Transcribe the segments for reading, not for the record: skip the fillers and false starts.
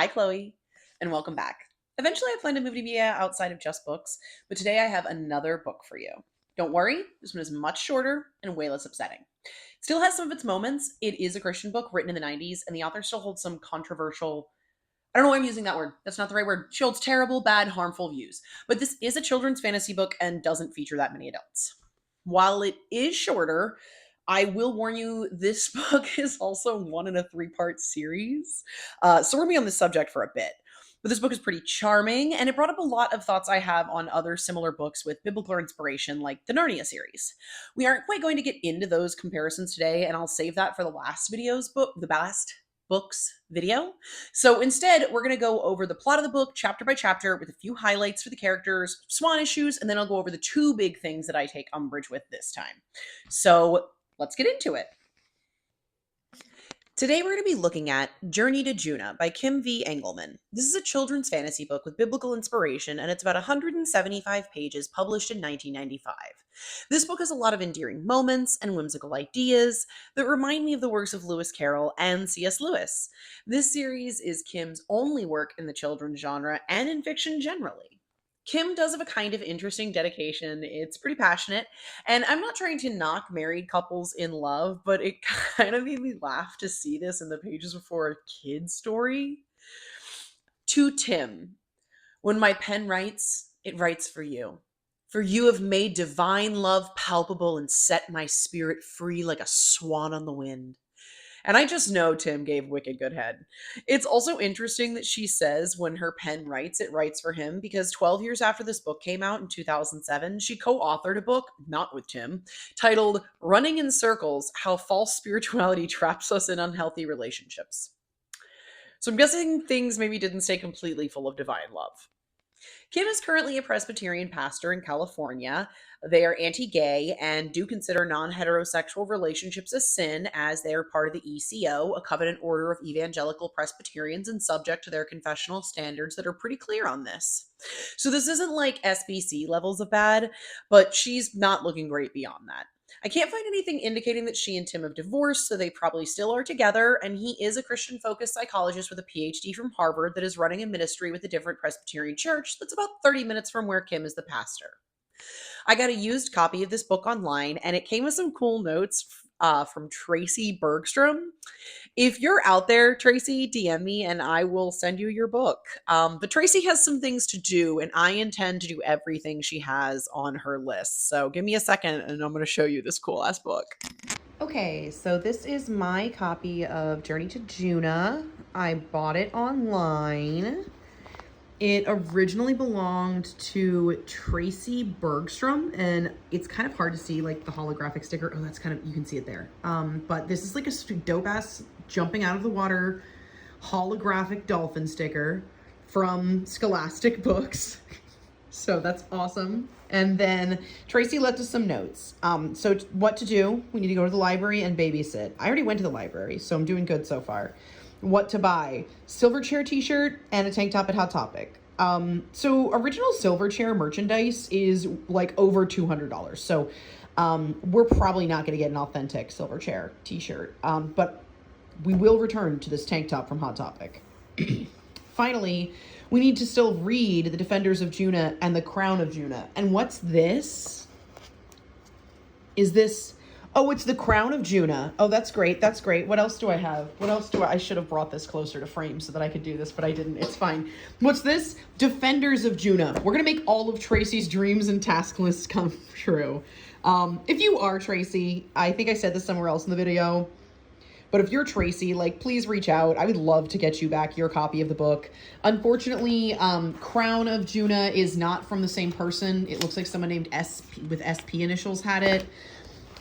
Hi, Chloe, and welcome back. Eventually, I plan to move to media outside of just books, but today I have another book for you. Don't worry, this one is much shorter and way less upsetting. It still has some of its moments. It is a Christian book written in the 90s, and the author still holds some controversial. I don't know why I'm using that word. That's not the right word. She holds terrible, bad, harmful views. But this is a children's fantasy book and doesn't feature that many adults. While it is shorter, I will warn you, this book is also one in a three-part series. So we're going to be on this subject for a bit. But this book is pretty charming, and it brought up a lot of thoughts I have on other similar books with biblical inspiration, like the Narnia series. We aren't quite going to get into those comparisons today, and I'll save that for the last books video. So instead, we're going to go over the plot of the book chapter by chapter with a few highlights for the characters, Swan issues, and then I'll go over the two big things that I take umbrage with this time. So let's get into it. Today we're going to be looking at Journey to Joona by Kim V. Engelman. This is a children's fantasy book with biblical inspiration, and it's about 175 pages, published in 1995. This book has a lot of endearing moments and whimsical ideas that remind me of the works of Lewis Carroll and C.S. Lewis. This series is Kim's only work in the children's genre and in fiction generally. Kim does have a kind of interesting dedication. It's pretty passionate. And I'm not trying to knock married couples in love, but it kind of made me laugh to see this in the pages before a kid's story. To Tim, when my pen writes, it writes for you. For you have made divine love palpable and set my spirit free like a swan on the wind. And I just know Tim gave wicked good head. It's also interesting that she says when her pen writes, it writes for him, because 12 years after this book came out in 2007, she co authored a book, not with Tim, titled Running in Circles: How False Spirituality Traps Us in Unhealthy Relationships. So I'm guessing things maybe didn't stay completely full of divine love. Kim is currently a Presbyterian pastor in California. They are anti gay and do consider non heterosexual relationships a sin, as they are part of the ECO, a covenant order of evangelical Presbyterians, and subject to their confessional standards that are pretty clear on this. So this isn't like SBC levels of bad, but she's not looking great beyond that. I can't find anything indicating that she and Tim have divorced, so they probably still are together, and he is a Christian-focused psychologist with a PhD from Harvard that is running a ministry with a different Presbyterian church that's about 30 minutes from where Kim is the pastor. I got a used copy of this book online, and it came with some cool notes from Tracy Bergstrom. If you're out there, Tracy, DM me and I will send you your book. But Tracy has some things to do, and I intend to do everything she has on her list. So give me a second, and I'm going to show you this cool ass book. Okay, so this is my copy of Journey to Joona. I bought it online. It originally belonged to Tracy Bergstrom, and it's kind of hard to see, like, the holographic sticker. Oh, that's kind of, you can see it there. But this is like a dope-ass jumping out of the water holographic dolphin sticker from Scholastic Books. So that's awesome. And then Tracy left us some notes. So what to do? We need to go to the library and babysit. I already went to the library, so I'm doing good so far. What to buy: Silverchair t-shirt and a tank top at Hot Topic. So original Silverchair merchandise is like over $200. So we're probably not going to get an authentic Silverchair t-shirt. But we will return to this tank top from Hot Topic. Finally, we need to still read The Defenders of Joona and The Crown of Joona. And what's this? Is this... Oh, it's The Crown of Joona. Oh, that's great. That's great. What else do I have? I should have brought this closer to frame so that I could do this, but I didn't. It's fine. What's this? Defenders of Joona. We're going to make all of Tracy's dreams and task lists come true. If you are Tracy, I think I said this somewhere else in the video, but if you're Tracy, like, please reach out. I would love to get you back your copy of the book. Unfortunately, Crown of Joona is not from the same person. It looks like someone named SP with SP initials had it.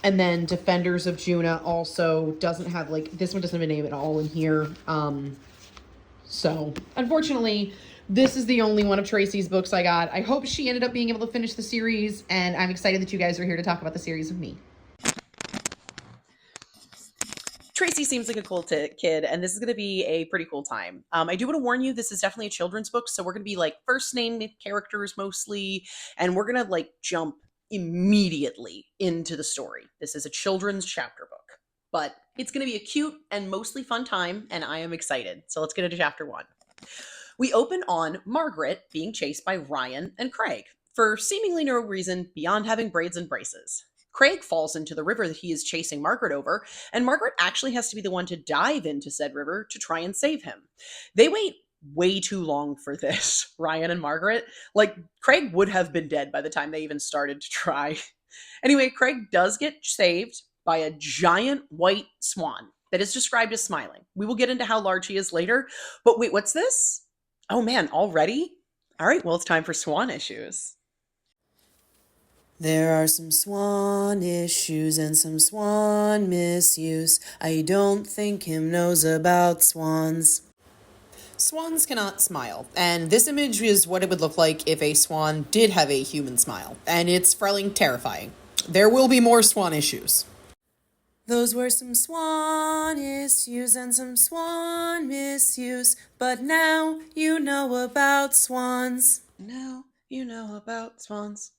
And then Defenders of Joona also doesn't have, like, this one doesn't have a name at all in here. So, unfortunately, this is the only one of Tracy's books I got. I hope she ended up being able to finish the series, and I'm excited that you guys are here to talk about the series with me. Tracy seems like a cool kid, and this is going to be a pretty cool time. I do want to warn you, this is definitely a children's book, so we're going to be, like, first name characters mostly, and we're going to, like, jump immediately into the story. This is a children's chapter book, but it's going to be a cute and mostly fun time, and I am excited. So let's get into chapter 1. We open on Margaret being chased by Ryan and Craig for seemingly no reason beyond having braids and braces. Craig falls into the river that he is chasing Margaret over, and Margaret actually has to be the one to dive into said river to try and save him. They wait way too long for this, Ryan and Margaret. Like, Craig would have been dead by the time they even started to try. Anyway, Craig does get saved by a giant white swan that is described as smiling. We will get into how large he is later. But wait, what's this? Oh man, already? All right, well, it's time for swan issues. There are some swan issues and some swan misuse. I don't think Kim knows about swans. Swans cannot smile, and this image is what it would look like if a swan did have a human smile, and it's frelling terrifying. There will be more swan issues. Those were some swan issues and some swan misuse, but now you know about swans. Now you know about swans.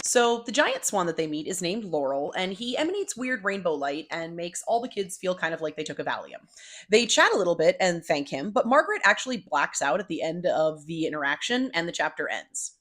So, the giant swan that they meet is named Laurel, and he emanates weird rainbow light and makes all the kids feel kind of like they took a Valium. They chat a little bit and thank him, but Margaret actually blacks out at the end of the interaction, and the chapter ends.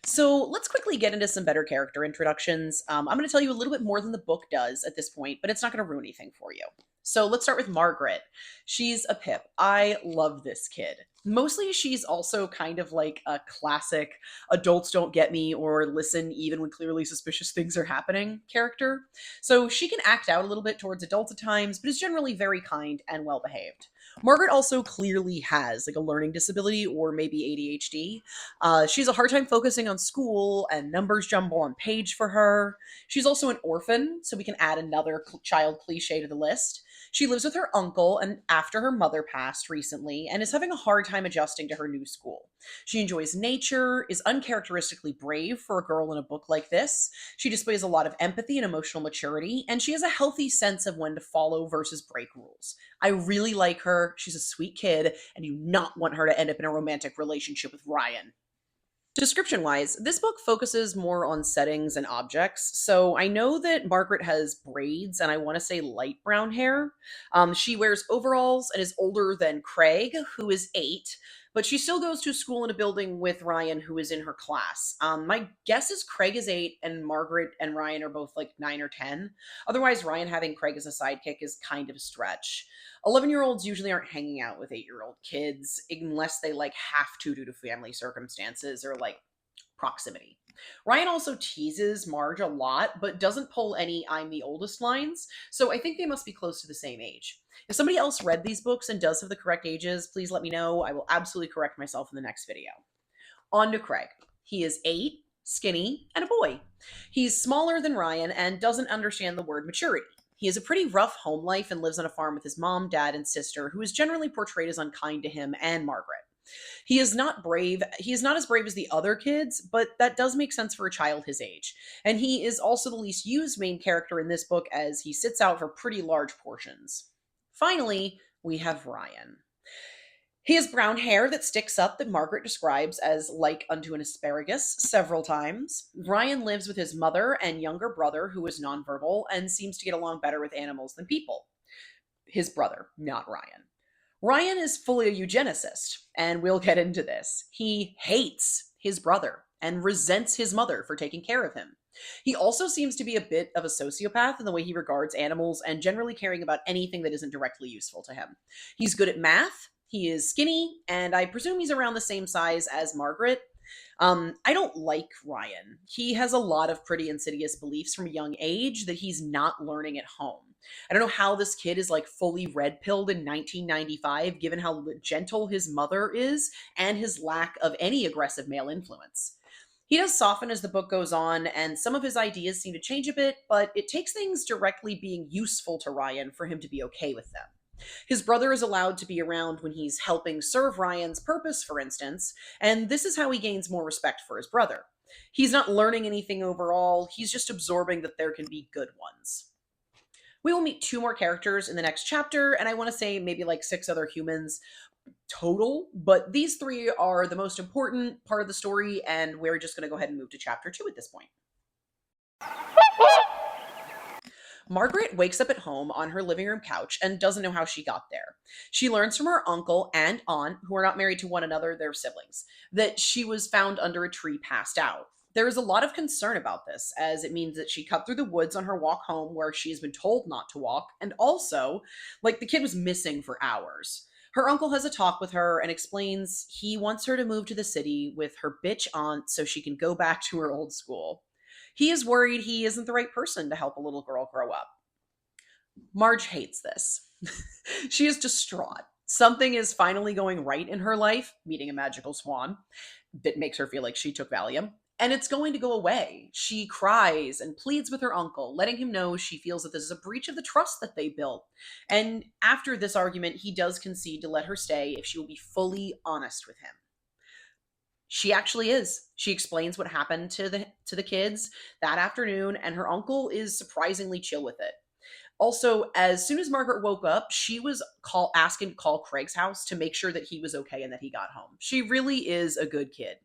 So let's quickly get into some better character introductions. I'm going to tell you a little bit more than the book does at this point, but it's not going to ruin anything for you. So let's start with Margaret. She's a pip. I love this kid. Mostly she's also kind of like a classic adults don't get me or listen even when clearly suspicious things are happening character. So she can act out a little bit towards adults at times, but is generally very kind and well behaved. Margaret also clearly has like a learning disability or maybe ADHD. She's a hard time focusing on school, and numbers jumble on page for her. She's also an orphan, so we can add another child cliche to the list. She lives with her uncle and after her mother passed recently and is having a hard time adjusting to her new school. She enjoys nature, is uncharacteristically brave for a girl in a book like this. She displays a lot of empathy and emotional maturity, and she has a healthy sense of when to follow versus break rules. I really like her. She's a sweet kid, and you do not want her to end up in a romantic relationship with Ryan. Description wise, this book focuses more on settings and objects. So I know that Margaret has braids and I want to say light brown hair. She wears overalls and is older than Craig, who is 8, but she still goes to school in a building with Ryan, who is in her class. My guess is Craig is 8 and Margaret and Ryan are both like 9 or 10. Otherwise, Ryan having Craig as a sidekick is kind of a stretch. 11-year-olds usually aren't hanging out with 8-year-old kids unless they like have to due to family circumstances or like proximity. Ryan also teases Marge a lot, but doesn't pull any I'm the oldest lines, so I think they must be close to the same age. If somebody else read these books and does have the correct ages, please let me know. I will absolutely correct myself in the next video. On to Craig. He is 8, skinny, and a boy. He's smaller than Ryan and doesn't understand the word maturity. He has a pretty rough home life and lives on a farm with his mom, dad, and sister, who is generally portrayed as unkind to him and Margaret. He is not brave. He is not as brave as the other kids, but that does make sense for a child his age. And he is also the least used main character in this book as he sits out for pretty large portions. Finally, we have Ryan. He has brown hair that sticks up that Margaret describes as like unto an asparagus several times. Ryan lives with his mother and younger brother, who is nonverbal and seems to get along better with animals than people. His brother, not Ryan. Ryan is fully a eugenicist, and we'll get into this. He hates his brother and resents his mother for taking care of him. He also seems to be a bit of a sociopath in the way he regards animals and generally caring about anything that isn't directly useful to him. He's good at math, he is skinny, and I presume he's around the same size as Margaret. I don't like Ryan. He has a lot of pretty insidious beliefs from a young age that he's not learning at home. I don't know how this kid is like fully red pilled in 1995, given how gentle his mother is and his lack of any aggressive male influence. He does soften as the book goes on, and some of his ideas seem to change a bit, but it takes things directly being useful to Ryan for him to be okay with them. His brother is allowed to be around when he's helping serve Ryan's purpose, for instance, and this is how he gains more respect for his brother. He's not learning anything overall, he's just absorbing that there can be good ones. We will meet 2 more characters in the next chapter, and I want to say maybe like 6 other humans total, but these 3 are the most important part of the story, and we're just going to go ahead and move to chapter 2 at this point. Margaret wakes up at home on her living room couch and doesn't know how she got there. She learns from her uncle and aunt, who are not married to one another, they're siblings, that she was found under a tree passed out. There is a lot of concern about this, as it means that she cut through the woods on her walk home where she has been told not to walk, and also, like, the kid was missing for hours. Her uncle has a talk with her and explains he wants her to move to the city with her bitch aunt so she can go back to her old school. He is worried he isn't the right person to help a little girl grow up. Marge hates this. She is distraught. Something is finally going right in her life, meeting a magical swan that makes her feel like she took Valium, and it's going to go away. She cries and pleads with her uncle, letting him know she feels that this is a breach of the trust that they built. And after this argument, he does concede to let her stay if she will be fully honest with him. She actually is. She explains what happened to the kids that afternoon, and her uncle is surprisingly chill with it. Also, as soon as Margaret woke up, she was asking to call Craig's house to make sure that he was okay and that he got home. She really is a good kid.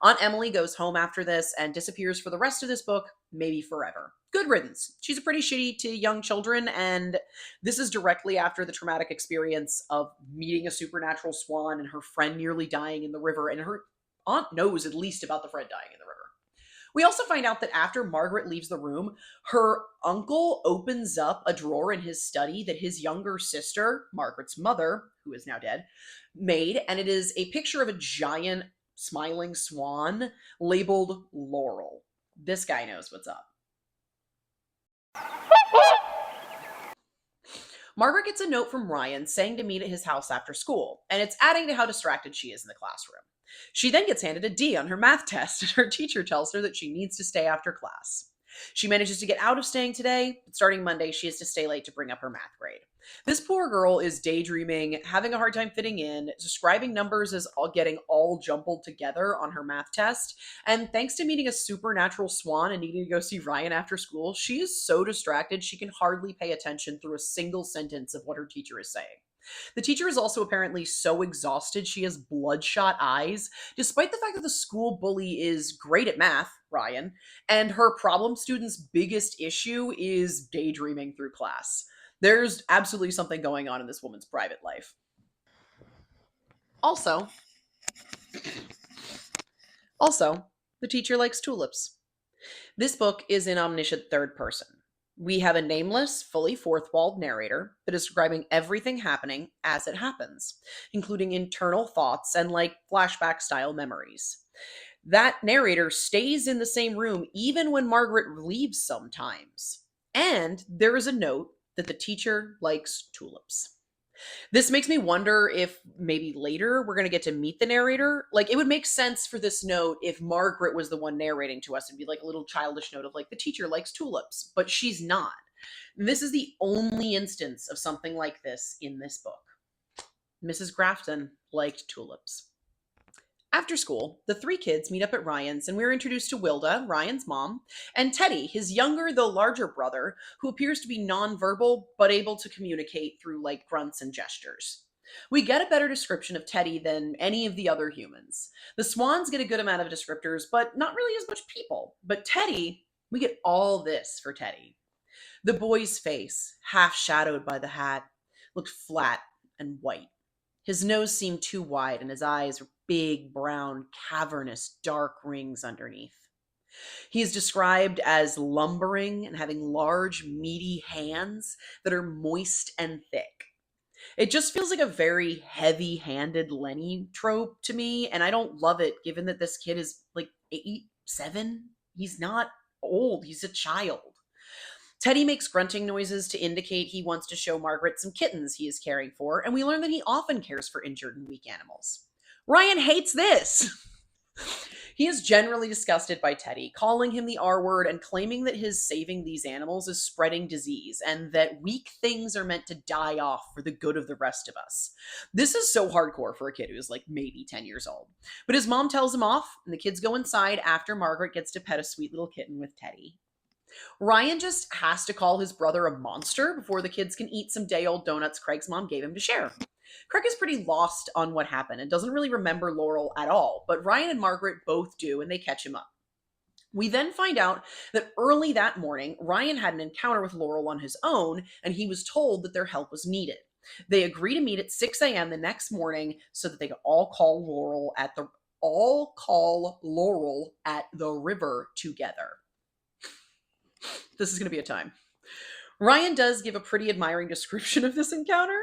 Aunt Emily goes home after this and disappears for the rest of this book, maybe forever. Good riddance. She's a pretty shitty to young children, and this is directly after the traumatic experience of meeting a supernatural swan and her friend nearly dying in the river, and her aunt knows at least about the friend dying in the river. We also find out that after Margaret leaves the room, her uncle opens up a drawer in his study that his younger sister, Margaret's mother, who is now dead, made, and it is a picture of a giant smiling swan labeled Laurel. This guy knows what's up. Margaret gets a note from Ryan saying to meet at his house after school, and it's adding to how distracted she is in the classroom. She then gets handed a D on her math test, and her teacher tells her that she needs to stay after class. She manages to get out of staying today, but starting Monday, she has to stay late to bring up her math grade. This poor girl is daydreaming, having a hard time fitting in, describing numbers as all getting all jumbled together on her math test, and thanks to meeting a supernatural swan and needing to go see Ryan after school, she is so distracted she can hardly pay attention through a single sentence of what her teacher is saying. The teacher is also apparently so exhausted she has bloodshot eyes, despite the fact that the school bully is great at math, Ryan, and her problem student's biggest issue is daydreaming through class. There's absolutely something going on in this woman's private life. Also, also, the teacher likes tulips. This book is in omniscient third person. We have a nameless, fully fourth walled narrator that is describing everything happening as it happens, including internal thoughts and like flashback style memories. That narrator stays in the same room even when Margaret leaves sometimes. And there is a note that the teacher likes tulips. This makes me wonder if maybe later we're going to get to meet the narrator. Like, it would make sense for this note if Margaret was the one narrating to us. It'd be like a little childish note of, like, the teacher likes tulips, but she's not. This is the only instance of something like this in this book. Mrs. Grafton liked tulips. After school, the three kids meet up at Ryan's, and we're introduced to Wilda, Ryan's mom, and Teddy, his younger though larger brother, who appears to be nonverbal but able to communicate through like grunts and gestures. We get a better description of Teddy than any of the other humans. The swans get a good amount of descriptors, but not really as much people. But Teddy, we get all this for Teddy. The boy's face, half shadowed by the hat, looked flat and white. His nose seemed too wide, and his eyes were big, brown, cavernous, dark rings underneath. He is described as lumbering and having large, meaty hands that are moist and thick. It just feels like a very heavy handed Lenny trope to me, and I don't love it given that this kid is like 8, 7. He's not old, he's a child. Teddy makes grunting noises to indicate he wants to show Margaret some kittens he is caring for, and we learn that he often cares for injured and weak animals. Ryan hates this. He is generally disgusted by Teddy, calling him the R word and claiming that his saving these animals is spreading disease and that weak things are meant to die off for the good of the rest of us. This is so hardcore for a kid who's like maybe 10 years old. But his mom tells him off, and the kids go inside after Margaret gets to pet a sweet little kitten with Teddy. Ryan just has to call his brother a monster before the kids can eat some day-old donuts Craig's mom gave him to share. Craig is pretty lost on what happened and doesn't really remember Laurel at all, but Ryan and Margaret both do, and they catch him up. We then find out that early that morning, Ryan had an encounter with Laurel on his own, and he was told that their help was needed. They agree to meet at 6 a.m. the next morning so that they could all call Laurel at the river together. This is going to be a time. Ryan does give a pretty admiring description of this encounter.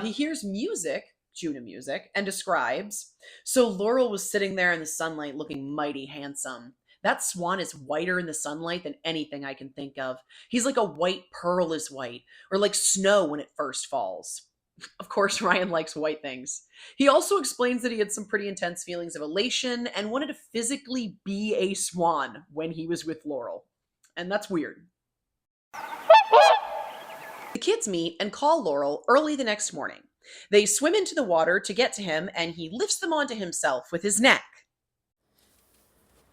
He hears music, Joona music, and describes, so Laurel was sitting there in the sunlight looking mighty handsome. That swan is whiter in the sunlight than anything I can think of. He's like a white pearl is white, or like snow when it first falls. Of course, Ryan likes white things. He also explains that he had some pretty intense feelings of elation and wanted to physically be a swan when he was with Laurel. And that's weird. The kids meet and call Laurel early the next morning. They swim into the water to get to him, and he lifts them onto himself with his neck.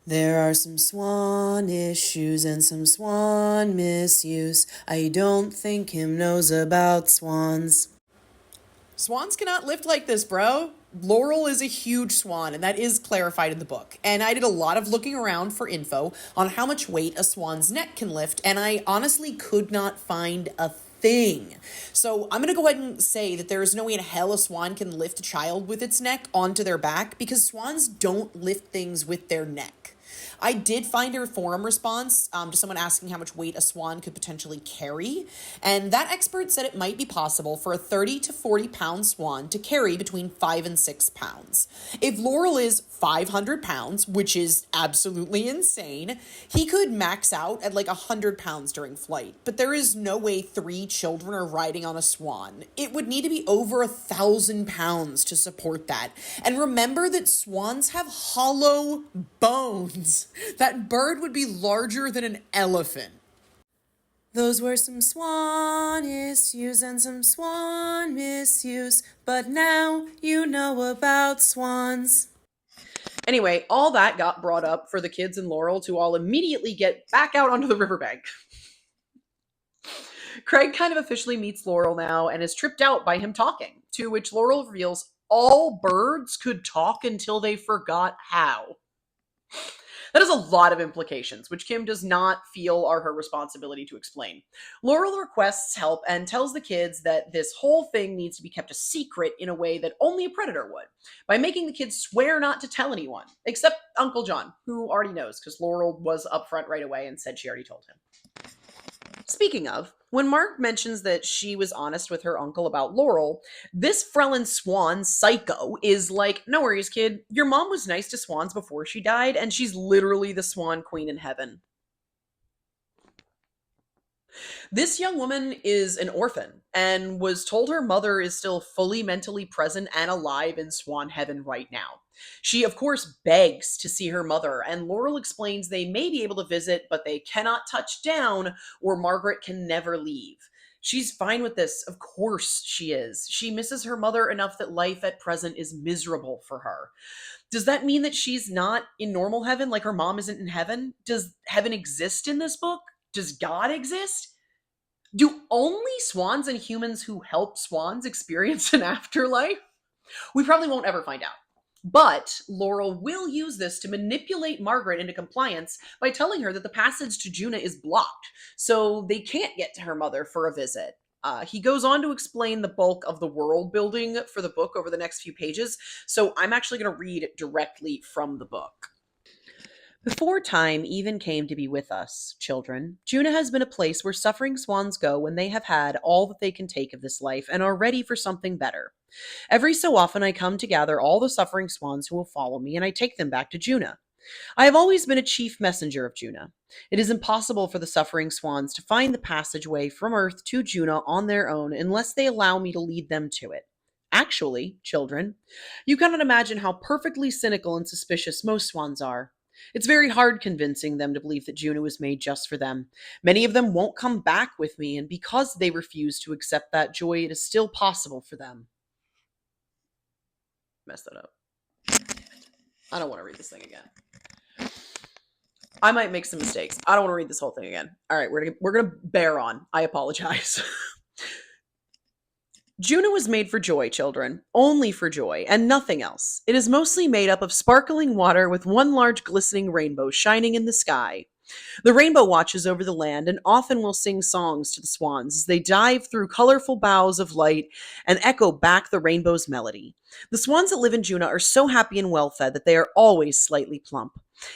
There are some swan issues and some swan misuse. I don't think him knows about swans. Swans cannot lift like this, bro. Laurel is a huge swan, and that is clarified in the book. And I did a lot of looking around for info on how much weight a swan's neck can lift, and I honestly could not find a thing. So I'm going to go ahead and say that there is no way in hell a swan can lift a child with its neck onto their back, because swans don't lift things with their neck. I did find a forum response to someone asking how much weight a swan could potentially carry, and that expert said it might be possible for a 30 to 40 pound swan to carry between 5 and 6 pounds. If Laurel is 500 pounds, which is absolutely insane, he could max out at like 100 pounds during flight, but there is no way 3 children are riding on a swan. It would need to be over 1,000 pounds to support that. And remember that swans have hollow bones. That bird would be larger than an elephant. Those were some swan issues and some swan misuse, but now you know about swans. Anyway, all that got brought up for the kids and Laurel to all immediately get back out onto the riverbank. Craig kind of officially meets Laurel now and is tripped out by him talking, to which Laurel reveals all birds could talk until they forgot how. That has a lot of implications, which Kim does not feel are her responsibility to explain. Laurel requests help and tells the kids that this whole thing needs to be kept a secret in a way that only a predator would, by making the kids swear not to tell anyone, except Uncle John, who already knows, because Laurel was upfront right away and said she already told him. Speaking of, when Mark mentions that she was honest with her uncle about Laurel, this Frelin Swan psycho is like, no worries, kid. Your mom was nice to swans before she died, and she's literally the swan queen in heaven. This young woman is an orphan and was told her mother is still fully mentally present and alive in swan heaven right now. She, of course, begs to see her mother, and Laurel explains they may be able to visit, but they cannot touch down, or Margaret can never leave. She's fine with this. Of course she is. She misses her mother enough that life at present is miserable for her. Does that mean that she's not in normal heaven, like her mom isn't in heaven? Does heaven exist in this book? Does God exist? Do only swans and humans who help swans experience an afterlife? We probably won't ever find out. But Laurel will use this to manipulate Margaret into compliance by telling her that the passage to Joona is blocked, so they can't get to her mother for a visit. He goes on to explain the bulk of the world building for the book over the next few pages, so I'm actually going to read directly from the book. Before time even came to be with us, children, Joona has been a place where suffering swans go when they have had all that they can take of this life and are ready for something better. Every so often I come to gather all the suffering swans who will follow me, and I take them back to Joona. I have always been a chief messenger of Joona. It is impossible for the suffering swans to find the passageway from Earth to Joona on their own unless they allow me to lead them to it. Actually, children, you cannot imagine how perfectly cynical and suspicious most swans are. It's very hard convincing them to believe that Joona was made just for them. Many of them won't come back with me, and because they refuse to accept that joy, it is still possible for them. Mess that up. I don't want to read this thing again. I might make some mistakes. I don't want to read this whole thing again. All right, we're gonna bear on. I apologize. Joona was made for joy, children, only for joy, and nothing else. It is mostly made up of sparkling water with one large glistening rainbow shining in the sky. The rainbow watches over the land and often will sing songs to the swans as they dive through colorful boughs of light and echo back the rainbow's melody. The swans that live in Joona are so happy and well fed that they are always slightly plump.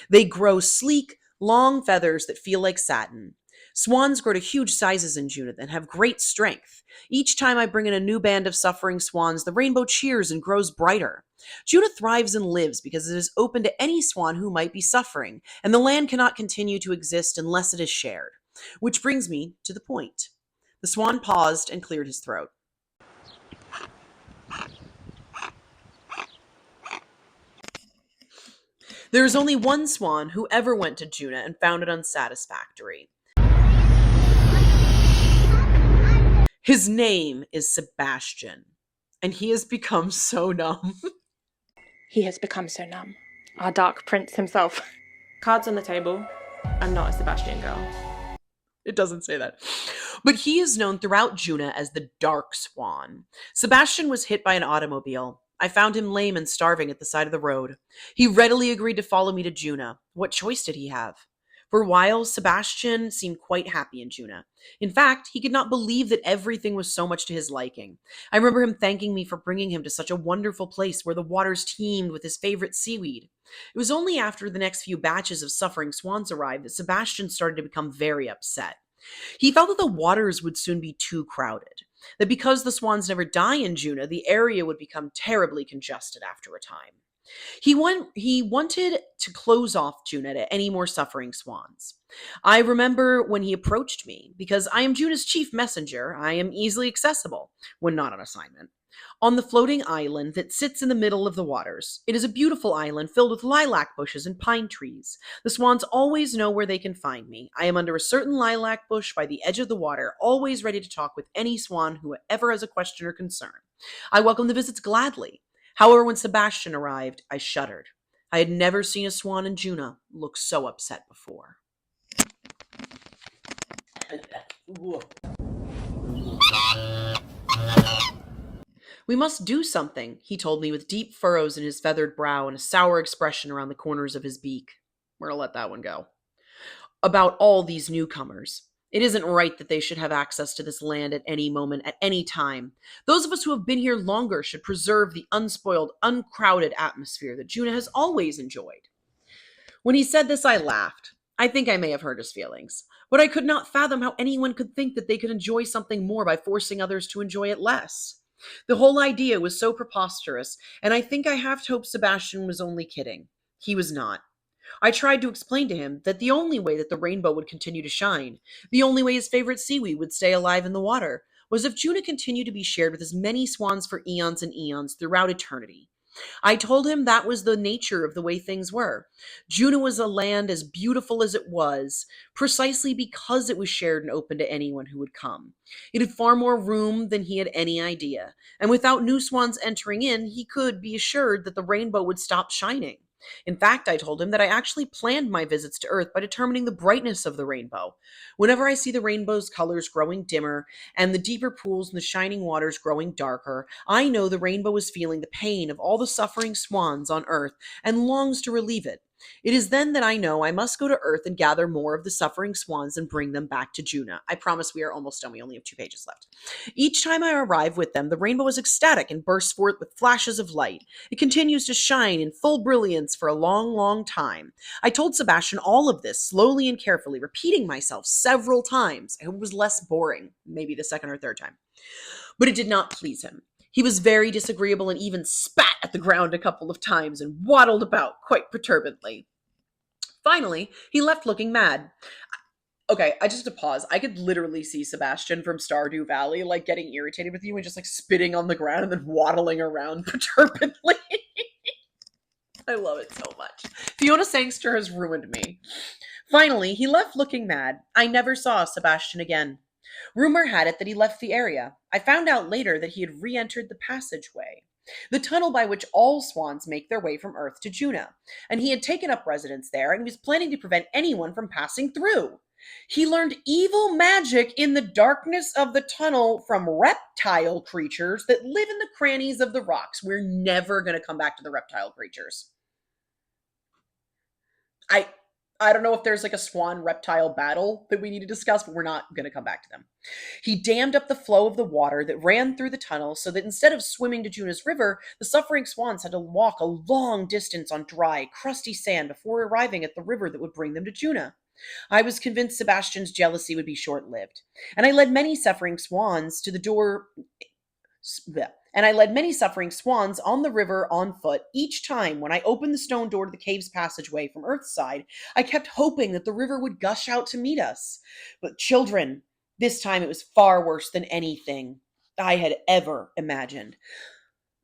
They grow sleek, long feathers that feel like satin. Swans grow to huge sizes in Joona and have great strength. Each time I bring in a new band of suffering swans, the rainbow cheers and grows brighter. Joona thrives and lives because it is open to any swan who might be suffering, and the land cannot continue to exist unless it is shared. Which brings me to the point. The swan paused and cleared his throat. There is only one swan who ever went to Joona and found it unsatisfactory. His name is Sebastian, and he has become so numb. He has become so numb. Our dark prince himself. Cards on the table. I'm not a Sebastian girl. It doesn't say that. But he is known throughout Joona as the Dark Swan. Sebastian was hit by an automobile. I found him lame and starving at the side of the road. He readily agreed to follow me to Joona. What choice did he have? For a while, Sebastian seemed quite happy in Joona. In fact, he could not believe that everything was so much to his liking. I remember him thanking me for bringing him to such a wonderful place where the waters teemed with his favorite seaweed. It was only after the next few batches of suffering swans arrived that Sebastian started to become very upset. He felt that the waters would soon be too crowded, that because the swans never die in Joona, the area would become terribly congested after a time. He wanted to close off Joona to any more suffering swans. I remember when he approached me, because I am Joona's chief messenger, I am easily accessible when not on assignment. On the floating island that sits in the middle of the waters. It is a beautiful island filled with lilac bushes and pine trees. The swans always know where they can find me. I am under a certain lilac bush by the edge of the water, always ready to talk with any swan who ever has a question or concern. I welcome the visits gladly. However, when Sebastian arrived, I shuddered. I had never seen a swan in Joona look so upset before. We must do something, he told me with deep furrows in his feathered brow and a sour expression around the corners of his beak. We're gonna let that one go. About all these newcomers. It isn't right that they should have access to this land at any moment, at any time. Those of us who have been here longer should preserve the unspoiled, uncrowded atmosphere that Joona has always enjoyed. When he said this, I laughed. I think I may have hurt his feelings, but I could not fathom how anyone could think that they could enjoy something more by forcing others to enjoy it less. The whole idea was so preposterous, and I think I half hoped Sebastian was only kidding. He was not. I tried to explain to him that the only way that the rainbow would continue to shine, the only way his favorite seaweed would stay alive in the water, was if Joona continued to be shared with as many swans for eons and eons throughout eternity. I told him that was the nature of the way things were. Joona was a land as beautiful as it was, precisely because it was shared and open to anyone who would come. It had far more room than he had any idea, and without new swans entering in, he could be assured that the rainbow would stop shining. In fact, I told him that I actually planned my visits to Earth by determining the brightness of the rainbow. Whenever I see the rainbow's colors growing dimmer and the deeper pools in the shining waters growing darker, I know the rainbow is feeling the pain of all the suffering swans on Earth and longs to relieve it. It is then that I know I must go to Earth and gather more of the suffering swans and bring them back to Joona. I promise we are almost done. We only have 2 pages left. Each time I arrive with them, the rainbow is ecstatic and bursts forth with flashes of light. It continues to shine in full brilliance for a long, long time. I told Sebastian all of this slowly and carefully, repeating myself several times. I hope it was less boring, maybe the second or third time. But it did not please him. He was very disagreeable and even spat at the ground a couple of times and waddled about quite perturbedly. Finally, he left looking mad. Okay, I just have to pause. I could literally see Sebastian from Stardew Valley like getting irritated with you and just like spitting on the ground and then waddling around perturbedly. I love it so much. Fiona Sangster has ruined me. Finally, he left looking mad. I never saw Sebastian again. Rumor had it that he left the area. I found out later that he had re-entered the passageway, the tunnel by which all swans make their way from Earth to Joona, and he had taken up residence there and was planning to prevent anyone from passing through. He learned evil magic in the darkness of the tunnel from reptile creatures that live in the crannies of the rocks. We're never going to come back to the reptile creatures. I don't know if there's like a swan reptile battle that we need to discuss, but we're not going to come back to them. He dammed up the flow of the water that ran through the tunnel so that instead of swimming to Juna's river, the suffering swans had to walk a long distance on dry, crusty sand before arriving at the river that would bring them to Juna. I was convinced Sebastian's jealousy would be short lived, and I led many suffering swans to the door and I led many suffering swans on the river on foot. Each time when I opened the stone door to the cave's passageway from Earth's side, I kept hoping that the river would gush out to meet us. But children, this time it was far worse than anything I had ever imagined.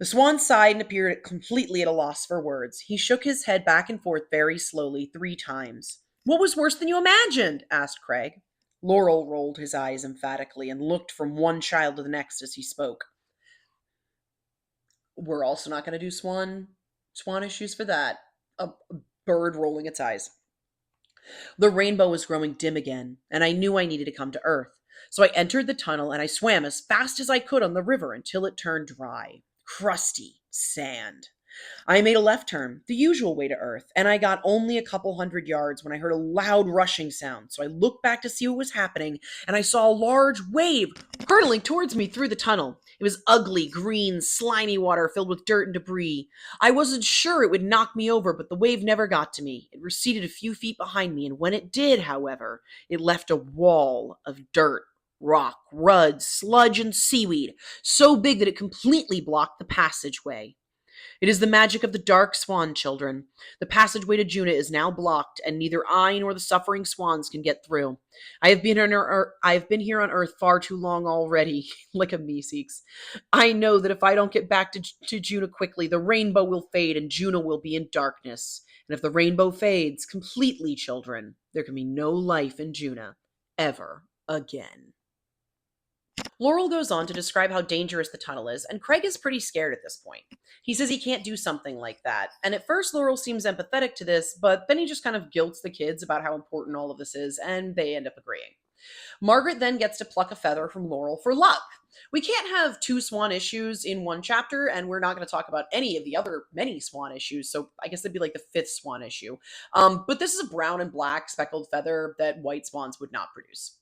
The swan sighed and appeared completely at a loss for words. He shook his head back and forth very slowly 3 times. What was worse than you imagined? Asked Craig. Laurel rolled his eyes emphatically and looked from one child to the next as he spoke. We're also not going to do swan issues for that. A bird rolling its eyes. The rainbow was growing dim again, and I knew I needed to come to Earth. So I entered the tunnel and I swam as fast as I could on the river until it turned dry. Crusty sand. I made a left turn, the usual way to Earth, and I got only a couple 100 yards when I heard a loud rushing sound. So I looked back to see what was happening, and I saw a large wave hurtling towards me through the tunnel. It was ugly, green, slimy water filled with dirt and debris. I wasn't sure it would knock me over, but the wave never got to me. It receded a few feet behind me, and when it did, however, it left a wall of dirt, rock, ruds, sludge, and seaweed, so big that it completely blocked the passageway. It is the magic of the dark swan, children. The passageway to Juna is now blocked, and neither I nor the suffering swans can get through. I have been here on Earth far too long already, like a meeseeks. I know that if I don't get back to Juna quickly, the rainbow will fade and Juna will be in darkness. And if the rainbow fades completely, children, there can be no life in Juna ever again. Laurel goes on to describe how dangerous the tunnel is, and Craig is pretty scared at this point. He says he can't do something like that, and at first Laurel seems empathetic to this, but then he just kind of guilts the kids about how important all of this is, and they end up agreeing. Margaret then gets to pluck a feather from Laurel for luck. We can't have 2 swan issues in one chapter, and we're not going to talk about any of the other many swan issues, so I guess it'd be like the 5th swan issue. But this is a brown and black speckled feather that white swans would not produce.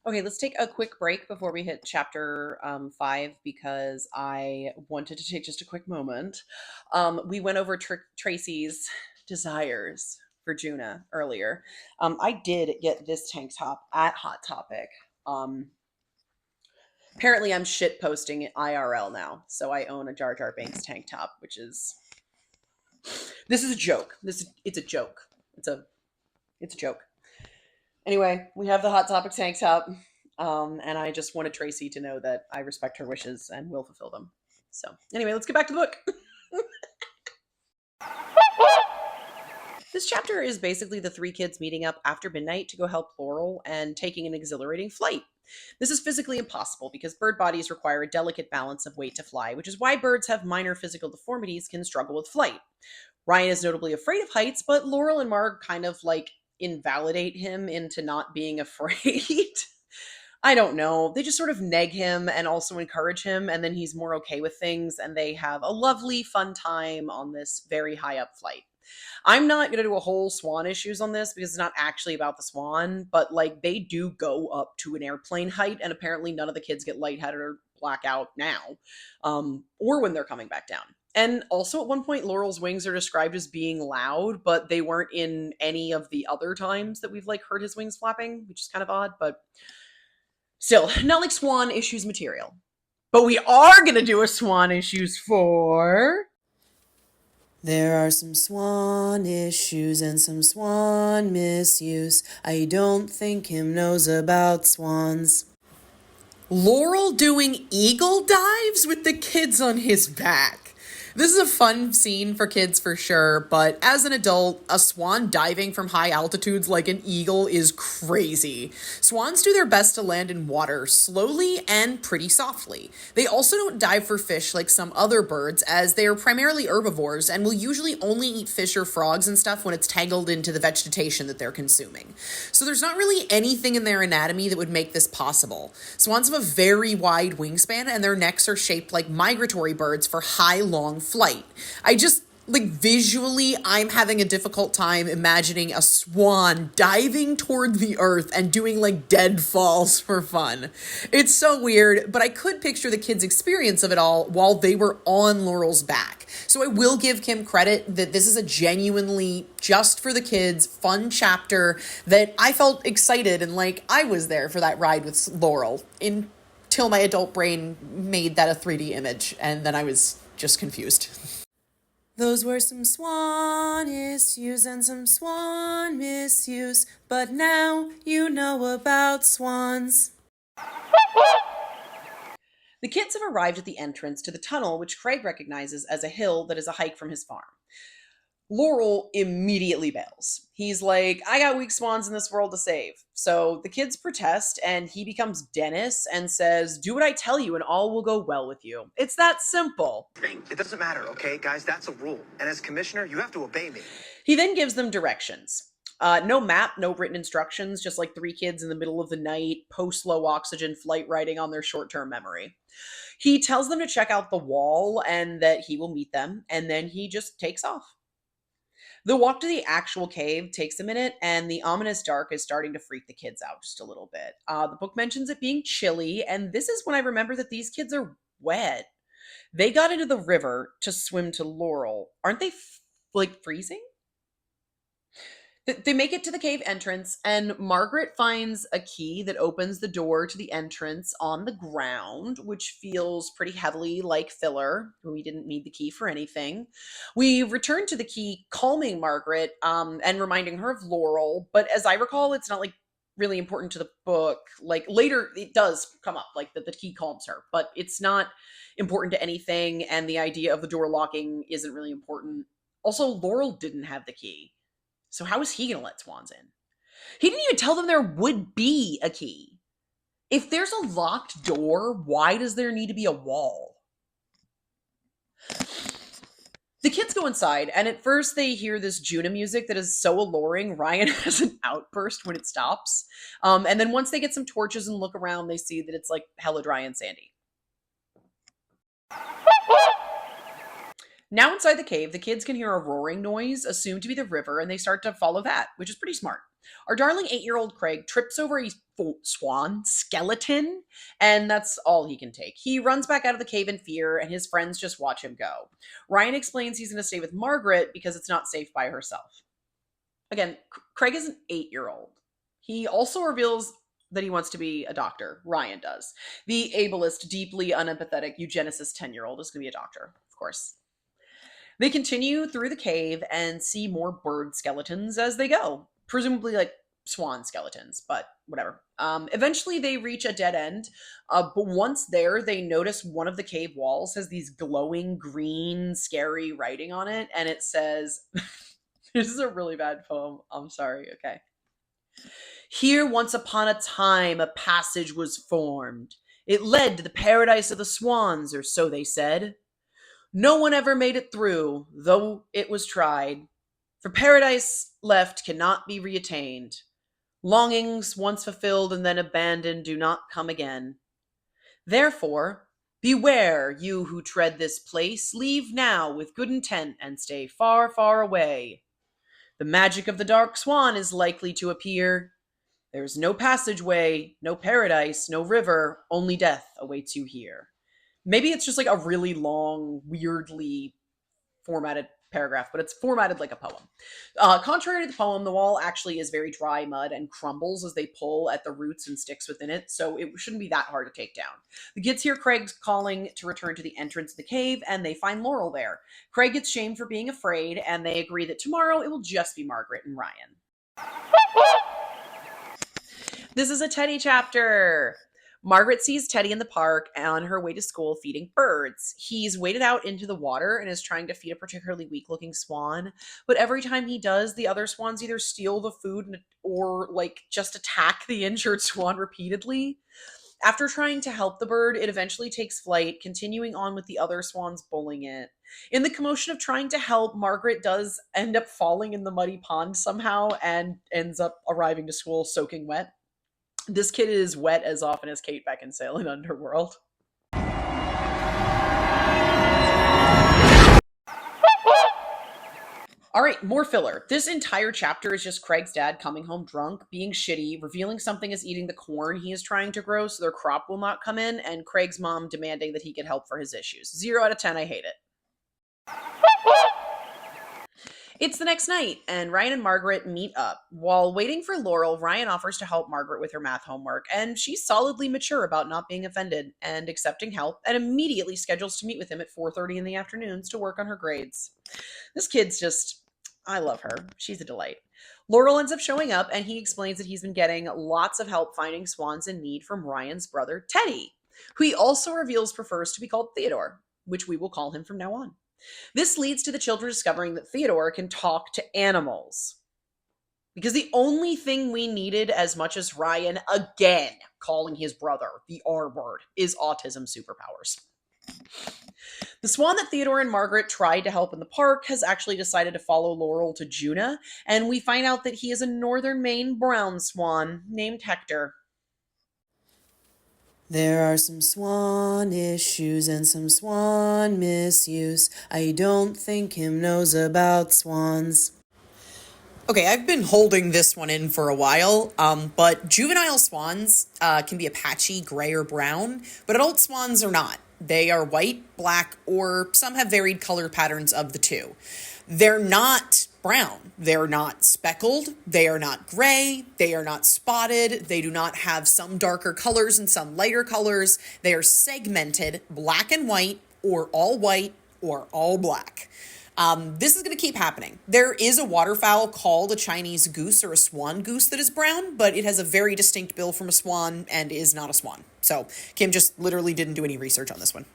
Okay, let's take a quick break before we hit chapter 5 because I wanted to take just a quick moment. We went over Tracy's desires for Juna earlier. I did get this tank top at Hot Topic. Apparently, I'm shit posting IRL now, so I own a Jar Jar Binks tank top, which is this is a joke. It's a joke. It's a joke. Anyway, we have the Hot Topic tank top, and I just wanted Tracy to know that I respect her wishes and will fulfill them. So, anyway, let's get back to the book. This chapter is basically the 3 kids meeting up after midnight to go help Laurel and taking an exhilarating flight. This is physically impossible because bird bodies require a delicate balance of weight to fly, which is why birds have minor physical deformities can struggle with flight. Ryan is notably afraid of heights, but Laurel and Marg kind of invalidate him into not being afraid. I don't know. They just sort of neg him and also encourage him, and then he's more okay with things, and they have a lovely, fun time on this very high up flight. I'm not going to do a whole swan issues on this because it's not actually about the swan, but they do go up to an airplane height, and apparently none of the kids get lightheaded or black out now, or when they're coming back down. And also at one point, Laurel's wings are described as being loud, but they weren't in any of the other times that we've heard his wings flapping, which is kind of odd, but still, not like swan issues material. But we are going to do a swan issues for... There are some swan issues and some swan misuse. I don't think him knows about swans. Laurel doing eagle dives with the kids on his back. This is a fun scene for kids for sure, but as an adult, a swan diving from high altitudes like an eagle is crazy. Swans do their best to land in water slowly and pretty softly. They also don't dive for fish like some other birds, as they are primarily herbivores and will usually only eat fish or frogs and stuff when it's tangled into the vegetation that they're consuming. So there's not really anything in their anatomy that would make this possible. Swans have a very wide wingspan, and their necks are shaped like migratory birds for high, long flight. Visually, I'm having a difficult time imagining a swan diving toward the earth and doing like dead falls for fun. It's so weird, but I could picture the kids' experience of it all while they were on Laurel's back. So I will give Kim credit that this is a genuinely just for the kids fun chapter that I felt excited and like I was there for that ride with Laurel until my adult brain made that a 3D image, and then I was just confused. Those were some swan issues and some swan misuse, but now you know about swans. The kids have arrived at the entrance to the tunnel, which Craig recognizes as a hill that is a hike from his farm. Laurel immediately bails. He's like, I got weak swans in this world to save. So the kids protest, and he becomes Dennis and says, do what I tell you and all will go well with you. It's that simple. It doesn't matter, okay, guys? That's a rule. And as commissioner, you have to obey me. He then gives them directions. No map, no written instructions, just like three kids in the middle of the night, post-low oxygen flight writing on their short-term memory. He tells them to check out the wall and that he will meet them, and then he just takes off. The walk to the actual cave takes a minute, and the ominous dark is starting to freak the kids out just a little bit. The book mentions it being chilly, and this is when I remember that these kids are wet. They got into the river to swim to Laurel. Aren't they, freezing? They make it to the cave entrance, and Margaret finds a key that opens the door to the entrance on the ground, which feels pretty heavily like filler. We didn't need the key for anything. We return to the key, calming Margaret and reminding her of Laurel, but as I recall, it's not like really important to the book. Like later, it does come up, like that the key calms her, but it's not important to anything, and the idea of the door locking isn't really important. Also, Laurel didn't have the key. So how is he going to let swans in? He didn't even tell them there would be a key. If there's a locked door, why does there need to be a wall? The kids go inside, and at first they hear this Joona music that is so alluring, Ryan has an outburst when it stops. And then once they get some torches and look around, they see that it's like hella dry and sandy. Now inside the cave, the kids can hear a roaring noise, assumed to be the river, and they start to follow that, which is pretty smart. Our darling 8-year-old Craig trips over a swan skeleton, and that's all he can take. He runs back out of the cave in fear, and his friends just watch him go. Ryan explains he's going to stay with Margaret because it's not safe by herself. Again, Craig is an 8-year-old. He also reveals that he wants to be a doctor. Ryan does. The ableist, deeply unempathetic eugenicist 10-year-old is going to be a doctor, of course. They continue through the cave and see more bird skeletons as they go, presumably like swan skeletons, but whatever. Eventually they reach a dead end, but once there, they notice one of the cave walls has these glowing green, scary writing on it, and it says, this is a really bad poem, I'm sorry, okay. Here once upon a time a passage was formed. It led to the paradise of the swans, or so they said. No one ever made it through, though it was tried. For paradise left cannot be reattained. Longings once fulfilled and then abandoned do not come again. Therefore, beware, you who tread this place. Leave now with good intent and stay far, far away. The magic of the dark swan is likely to appear. There is no passageway, no paradise, no river, only death awaits you here. Maybe it's just like a really long, weirdly formatted paragraph, but it's formatted like a poem. Contrary to the poem, the wall actually is very dry mud and crumbles as they pull at the roots and sticks within it, so it shouldn't be that hard to take down. The kids hear Craig's calling to return to the entrance of the cave, and they find Laurel there. Craig gets shamed for being afraid, and they agree that tomorrow it will just be Margaret and Ryan. This is a Teddy chapter. Margaret sees Teddy in the park on her way to school feeding birds. He's waded out into the water and is trying to feed a particularly weak looking swan, but every time he does, the other swans either steal the food or like just attack the injured swan repeatedly. After trying to help the bird, it eventually takes flight, continuing on with the other swans bullying it. In the commotion of trying to help, Margaret does end up falling in the muddy pond somehow and ends up arriving to school soaking wet. This kid is wet as often as Kate Beckinsale in Underworld. All right, more filler. This entire chapter is just Craig's dad coming home drunk, being shitty, revealing something is eating the corn he is trying to grow so their crop will not come in, and Craig's mom demanding that he get help for his issues. 0 out of 10, I hate it. It's the next night, and Ryan and Margaret meet up. While waiting for Laurel, Ryan offers to help Margaret with her math homework, and she's solidly mature about not being offended and accepting help, and immediately schedules to meet with him at 4:30 in the afternoons to work on her grades. This kid's just, I love her. She's a delight. Laurel ends up showing up, and he explains that he's been getting lots of help finding swans in need from Ryan's brother, Teddy, who he also reveals prefers to be called Theodore, which we will call him from now on. This leads to the children discovering that Theodore can talk to animals. Because the only thing we needed as much as Ryan, again, calling his brother the R word, is autism superpowers. The swan that Theodore and Margaret tried to help in the park has actually decided to follow Laurel to Joona, and we find out that he is a northern Maine brown swan named Hector. There are some swan issues and some swan misuse. I don't think him knows about swans. Okay, I've been holding this one in for a while, but juvenile swans can be a patchy gray or brown, but adult swans are not. They are white, black, or some have varied color patterns of the two. They're not brown. They're not speckled. They are not gray. They are not spotted. They do not have some darker colors and some lighter colors. They are segmented, black and white, or all black. This is going to keep happening. There is a waterfowl called a Chinese goose or a swan goose that is brown, but it has a very distinct bill from a swan and is not a swan. So Kim just literally didn't do any research on this one.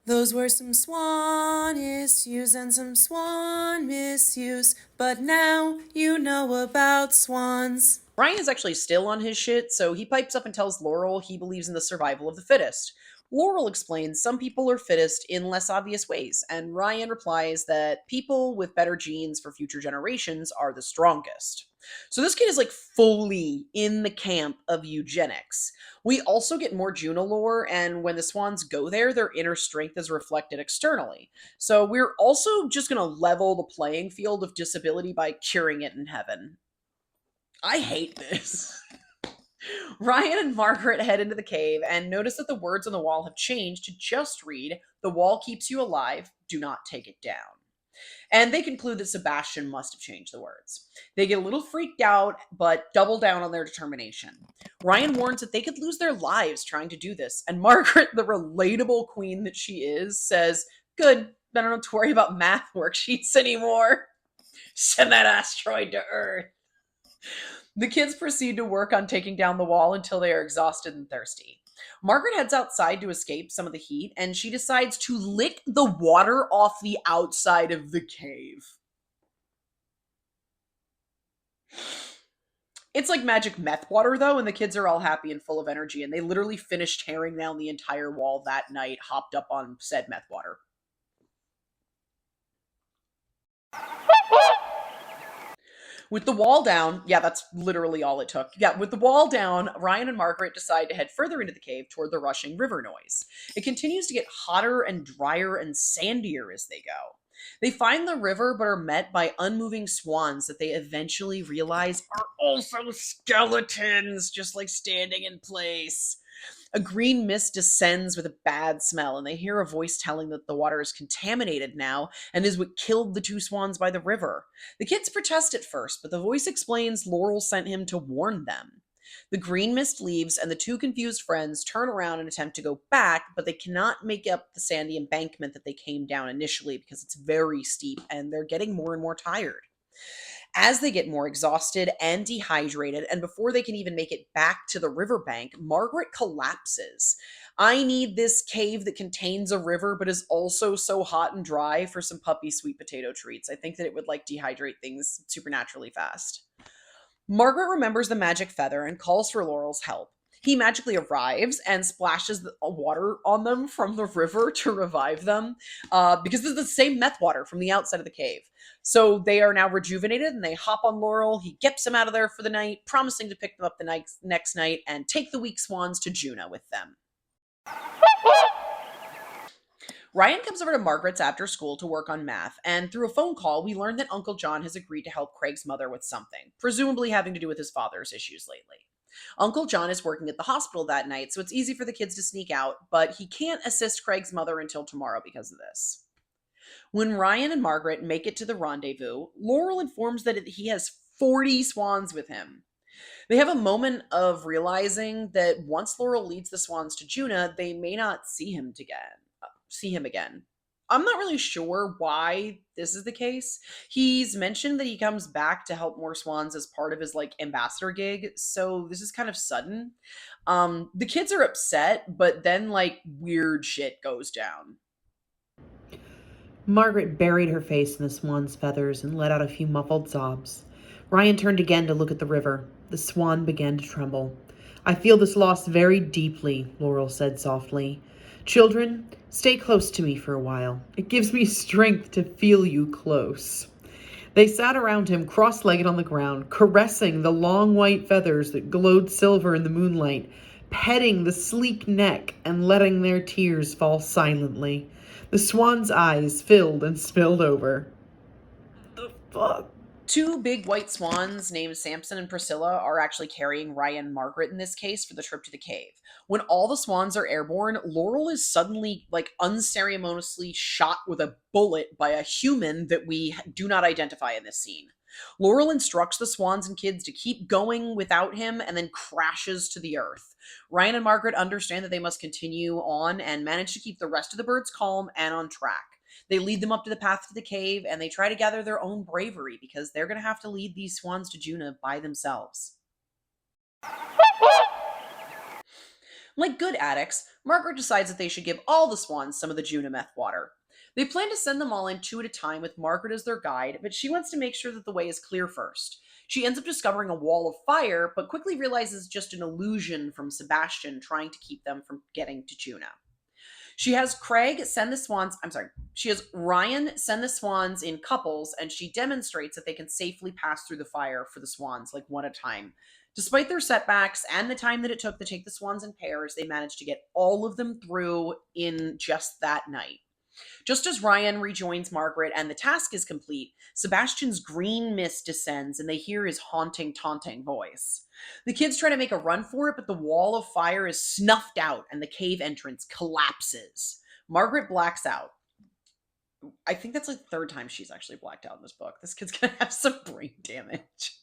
Those were some swan issues and some swan misuse, but now you know about swans. Ryan is actually still on his shit, so he pipes up and tells Laurel he believes in the survival of the fittest. Laurel explains some people are fittest in less obvious ways, and Ryan replies that people with better genes for future generations are the strongest. So this kid is like fully in the camp of eugenics. We also get more Joona lore, and when the swans go there, their inner strength is reflected externally. So we're also just going to level the playing field of disability by curing it in heaven. I hate this. Ryan and Margaret head into the cave and notice that the words on the wall have changed to just read, "The wall keeps you alive, do not take it down." And they conclude that Sebastian must have changed the words. They get a little freaked out, but double down on their determination. Ryan warns that they could lose their lives trying to do this, and Margaret, the relatable queen that she is, says, "Good, then I don't have to worry about math worksheets anymore. Send that asteroid to Earth." The kids proceed to work on taking down the wall until they are exhausted and thirsty. Margaret heads outside to escape some of the heat, and she decides to lick the water off the outside of the cave. It's like magic meth water, though, and the kids are all happy and full of energy, and they literally finish tearing down the entire wall that night, hopped up on said meth water. With the wall down, yeah, that's literally all it took. Yeah, with the wall down, Ryan and Margaret decide to head further into the cave toward the rushing river noise. It continues to get hotter and drier and sandier as they go. They find the river but are met by unmoving swans that they eventually realize are also skeletons, just like standing in place. A green mist descends with a bad smell, and they hear a voice telling that the water is contaminated now and is what killed the two swans by the river. The kids protest at first, but the voice explains Laurel sent him to warn them. The green mist leaves, and the two confused friends turn around and attempt to go back, but they cannot make up the sandy embankment that they came down initially because it's very steep, and they're getting more and more tired. As they get more exhausted and dehydrated, and before they can even make it back to the riverbank, Margaret collapses. I need this cave that contains a river but is also so hot and dry for some puppy sweet potato treats. I think that it would like dehydrate things supernaturally fast. Margaret remembers the magic feather and calls for Laurel's help. He magically arrives and splashes the water on them from the river to revive them, because this is the same meth water from the outside of the cave. So they are now rejuvenated and they hop on Laurel. He gets them out of there for the night, promising to pick them up the next night and take the weak swans to Joona with them. Ryan comes over to Margaret's after school to work on math, and through a phone call, we learn that Uncle John has agreed to help Craig's mother with something, presumably having to do with his father's issues lately. Uncle John is working at the hospital that night, so it's easy for the kids to sneak out, but he can't assist Craig's mother until tomorrow because of this. When Ryan and Margaret make it to the rendezvous, Laurel informs that he has 40 swans with him. They have a moment of realizing that once Laurel leads the swans to Joona, they may not see him again. I'm not really sure why this is the case. He's mentioned that he comes back to help more swans as part of his like ambassador gig, so this is kind of sudden. The kids are upset, but then like weird shit goes down. Margaret buried her face in the swan's feathers and let out a few muffled sobs. Ryan turned again to look at the river. The swan began to tremble. I feel this loss very deeply, Laurel said softly. Children, stay close to me for a while. It gives me strength to feel you close. They sat around him, cross-legged on the ground, caressing the long white feathers that glowed silver in the moonlight, petting the sleek neck and letting their tears fall silently. The swan's eyes filled and spilled over. The fuck? Two big white swans named Samson and Priscilla are actually carrying Ryan and Margaret in this case for the trip to the cave. When all the swans are airborne, Laurel is suddenly, like, unceremoniously shot with a bullet by a human that we do not identify in this scene. Laurel instructs the swans and kids to keep going without him and then crashes to the earth. Ryan and Margaret understand that they must continue on and manage to keep the rest of the birds calm and on track. They lead them up to the path to the cave, and they try to gather their own bravery because they're going to have to lead these swans to Joona by themselves. Like good addicts, Margaret decides that they should give all the swans some of the Joona meth water. They plan to send them all in two at a time with Margaret as their guide, but she wants to make sure that the way is clear first. She ends up discovering a wall of fire, but quickly realizes just an illusion from Sebastian trying to keep them from getting to Joona. She has Ryan send the swans in couples, and she demonstrates that they can safely pass through the fire for the swans, like one at a time. Despite their setbacks and the time that it took to take the swans in pairs, they managed to get all of them through in just that night. Just as Ryan rejoins Margaret and the task is complete, Sebastian's green mist descends and they hear his haunting, taunting voice. The kids try to make a run for it, but the wall of fire is snuffed out and the cave entrance collapses. Margaret blacks out. I think that's like the third time she's actually blacked out in this book. This kid's gonna have some brain damage.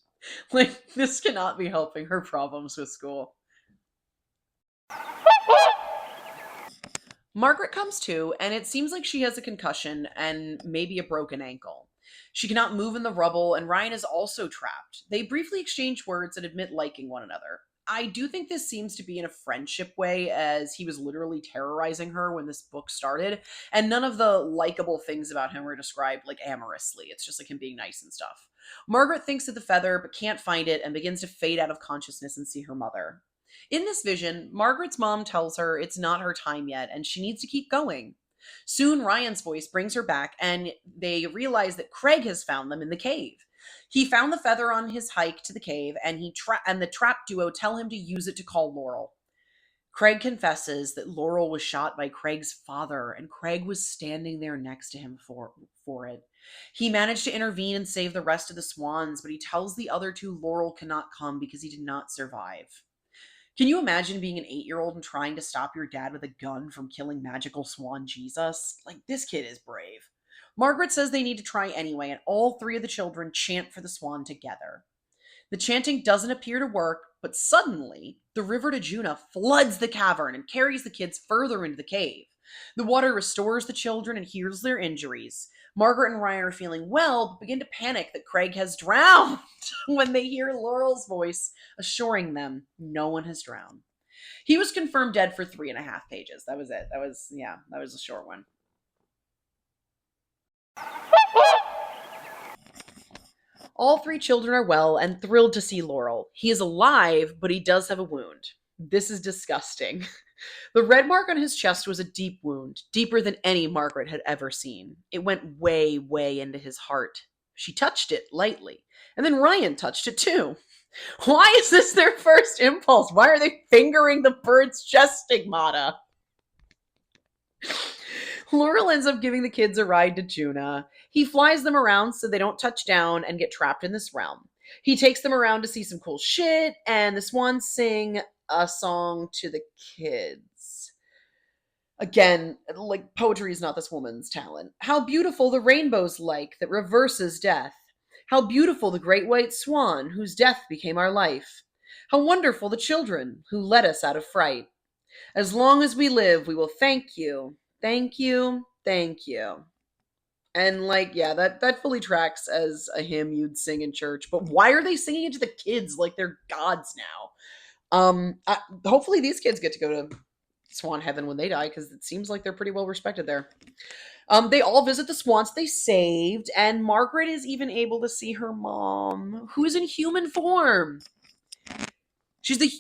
Like, this cannot be helping her problems with school. Margaret comes to, and it seems like she has a concussion and maybe a broken ankle. She cannot move in the rubble, and Ryan is also trapped. They briefly exchange words and admit liking one another. I do think this seems to be in a friendship way, as he was literally terrorizing her when this book started, and none of the likable things about him are described like amorously. It's just like him being nice and stuff. Margaret thinks of the feather, but can't find it, and begins to fade out of consciousness and see her mother. In this vision, Margaret's mom tells her it's not her time yet and she needs to keep going. Soon, Ryan's voice brings her back, and they realize that Craig has found them in the cave. He found the feather on his hike to the cave, and the trap duo tell him to use it to call Laurel. Craig confesses that Laurel was shot by Craig's father, and Craig was standing there next to him for it. He managed to intervene and save the rest of the swans, but he tells the other two Laurel cannot come because he did not survive. Can you imagine being an 8-year-old and trying to stop your dad with a gun from killing magical swan Jesus? Like, this kid is brave. Margaret says they need to try anyway, and all three of the children chant for the swan together. The chanting doesn't appear to work, but suddenly, the river to Joona floods the cavern and carries the kids further into the cave. The water restores the children and heals their injuries. Margaret and Ryan are feeling well, but begin to panic that Craig has drowned when they hear Laurel's voice assuring them no one has drowned. He was confirmed dead for 3.5 pages. That was it. That was a short one. All three children are well and thrilled to see Laurel. He is alive, but he does have a wound. This is disgusting. The red mark on his chest was a deep wound, deeper than any Margaret had ever seen. It went way, way into his heart. She touched it lightly, and then Ryan touched it too. Why is this their first impulse? Why are they fingering the bird's chest stigmata? Laurel ends up giving the kids a ride to Joona. He flies them around so they don't touch down and get trapped in this realm. He takes them around to see some cool shit, and the swans sing a song to the kids. Again, like, poetry is not this woman's talent. How beautiful the rainbow's like that reverses death. How beautiful the great white swan whose death became our life. How wonderful the children who led us out of fright. As long as we live, we will thank you. Thank you. Thank you. And like, yeah, that fully tracks as a hymn you'd sing in church. But why are they singing it to the kids like they're gods now? Hopefully these kids get to go to Swan Heaven when they die, because it seems like they're pretty well respected there. They all visit the swans they saved, and Margaret is even able to see her mom, who is in human form. She's the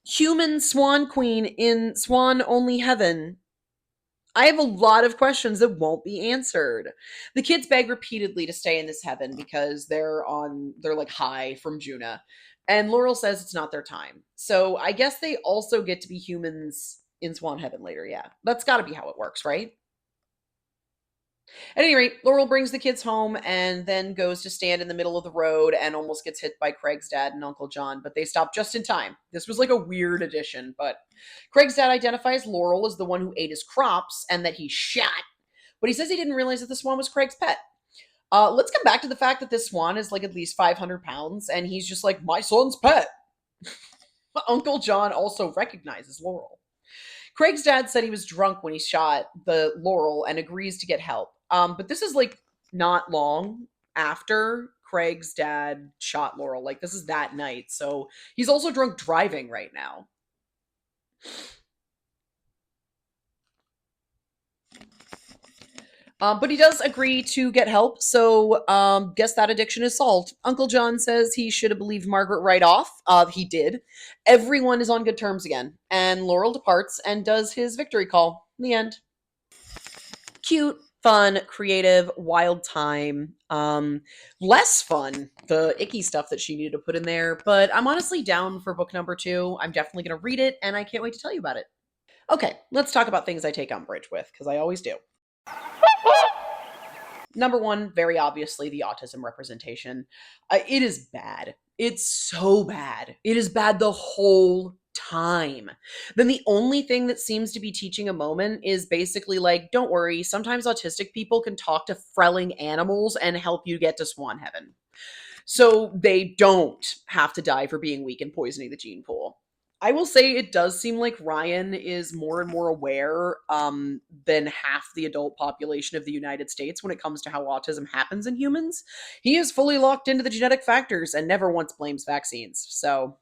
human swan queen in Swan Only Heaven. I have a lot of questions that won't be answered. The kids beg repeatedly to stay in this heaven because they're like high from Joona. And Laurel says it's not their time. So I guess they also get to be humans in Swan Heaven later. Yeah. That's got to be how it works, right? At any rate, Laurel brings the kids home and then goes to stand in the middle of the road and almost gets hit by Craig's dad and Uncle John, but they stop just in time. This was like a weird addition, but Craig's dad identifies Laurel as the one who ate his crops and that he shot, but he says he didn't realize that the swan was Craig's pet. Let's come back to the fact that this swan is like at least 500 pounds, and he's just like, my son's pet. Uncle John also recognizes Laurel. Craig's dad said he was drunk when he shot the Laurel and agrees to get help. But this is like not long after Craig's dad shot Laurel. Like, this is that night. So he's also drunk driving right now. But he does agree to get help, so guess that addiction is solved. Uncle John says he should have believed Margaret right off. He did. Everyone is on good terms again, and Laurel departs and does his victory call. The end. Cute, fun, creative, wild time. Less fun, the icky stuff that she needed to put in there, but I'm honestly down for book number 2. I'm definitely going to read it, and I can't wait to tell you about it. Okay, let's talk about things I take umbrage with, because I always do. Number 1, very obviously, the autism representation. It is bad. It's so bad. It is bad the whole time. Then the only thing that seems to be teaching a moment is basically like, don't worry, sometimes autistic people can talk to frelling animals and help you get to Swan Heaven. So they don't have to die for being weak and poisoning the gene pool. I will say it does seem like Ryan is more and more aware than half the adult population of the United States when it comes to how autism happens in humans. He is fully locked into the genetic factors and never once blames vaccines. So,